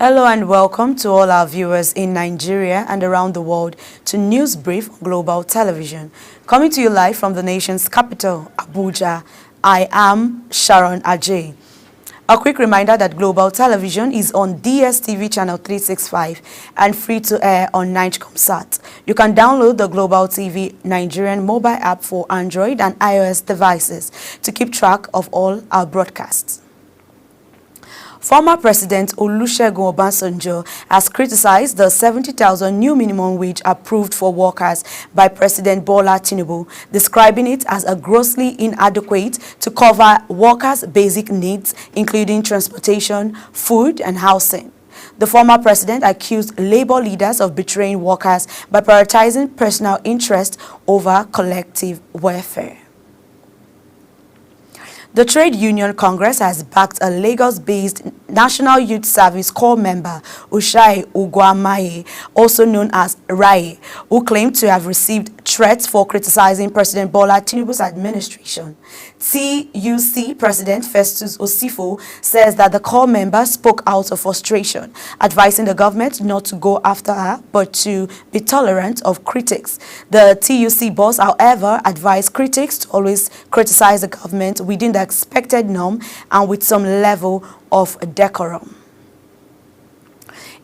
Hello and welcome to all our viewers in Nigeria and around the world to News Brief on Global Television. Coming to you live from the nation's capital, Abuja, I am Sharon Ajay. A quick reminder that Global Television is on DSTV channel 365 and free to air on Nigecomsat. You can download the Global TV Nigerian mobile app for Android and iOS devices to keep track of all our broadcasts. Former President Olusegun Obasanjo has criticized the 70,000 new minimum wage approved for workers by President Bola Tinubu, describing it as a grossly inadequate to cover workers' basic needs, including transportation, food, and housing. The former president accused labor leaders of betraying workers by prioritizing personal interest over collective welfare. The Trade Union Congress has backed a Lagos-based National Youth Service Corps member, Ushai Ugwamaye, also known as Rai, who claimed to have received threats for criticizing President Bola Tinubu's administration. TUC President Festus Osifo says that the Corps member spoke out of frustration, advising the government not to go after her but to be tolerant of critics. The TUC boss, however, advised critics to always criticize the government within the expected norm and with some level of decorum.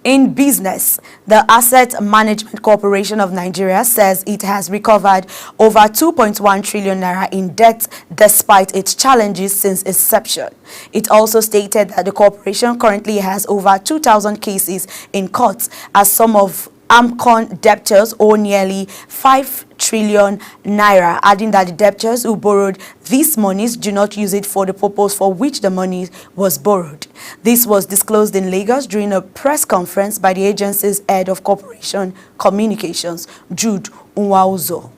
In business, the Asset Management Corporation of Nigeria says it has recovered over 2.1 trillion naira in debt despite its challenges since inception. It also stated that the corporation currently has over 2,000 cases in courts as some of AMCON debtors owe nearly 5 trillion naira, adding that the debtors who borrowed these monies do not use it for the purpose for which the money was borrowed. This was disclosed in Lagos during a press conference by the agency's head of corporation communications, Jude Nwauzo.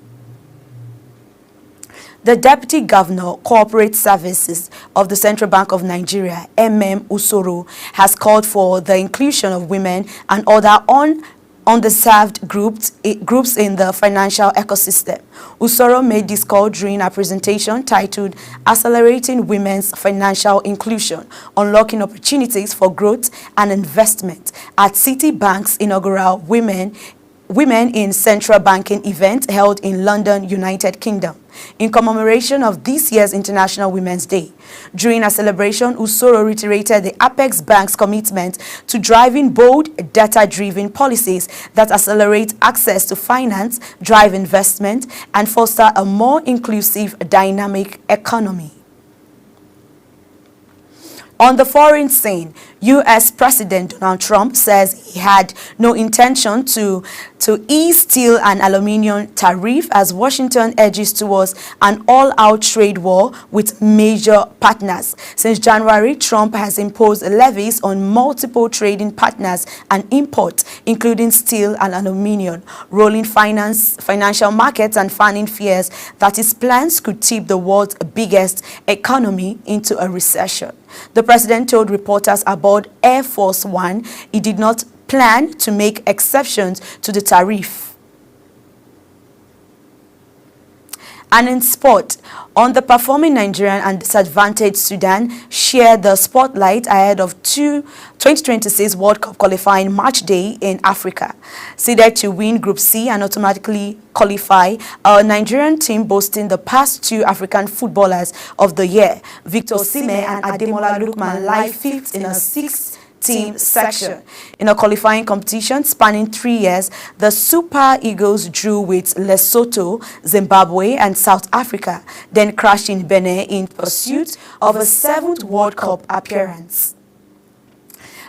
The Deputy Governor, Corporate Services of the Central Bank of Nigeria, Usoro, has called for the inclusion of women and other underserved groups in the financial ecosystem. Usoro made this call during a presentation titled Accelerating Women's Financial Inclusion, Unlocking Opportunities for Growth and Investment at Citibank's inaugural Women in Central Banking event held in London, United Kingdom, in commemoration of this year's International Women's Day. During a celebration, Usoro reiterated the Apex Bank's commitment to driving bold, data-driven policies that accelerate access to finance, drive investment, and foster a more inclusive, dynamic economy. On the foreign scene, U.S. President Donald Trump says he had no intention to ease steel and aluminium tariff as Washington edges towards an all-out trade war with major partners. Since January, Trump has imposed levies on multiple trading partners and imports, including steel and aluminium, rolling financial markets and fanning fears that his plans could tip the world's biggest economy into a recession. The president told reporters aboard Air Force One he did not plan to make exceptions to the tariff. And in sport, underperforming Nigerian and disadvantaged Sudan share the spotlight ahead of 2026 World Cup qualifying match day in Africa. Seeded to win Group C and automatically qualify, our Nigerian team boasting the past two African footballers of the year, Victor Osimhen and Ademola Lookman, lie fifth in a six-team section. In a qualifying competition spanning 3 years, the Super Eagles drew with Lesotho, Zimbabwe, and South Africa, then crashed in Benin in pursuit of a 7th World Cup appearance.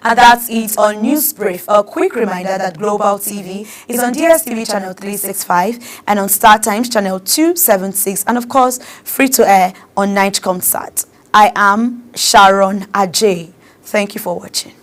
And that's it on News Brief. A quick reminder that Global TV is on DSTV channel 365 and on Star Times channel 276, and of course free to air on Nigecomsat. I am Sharon Ajay. Thank you for watching.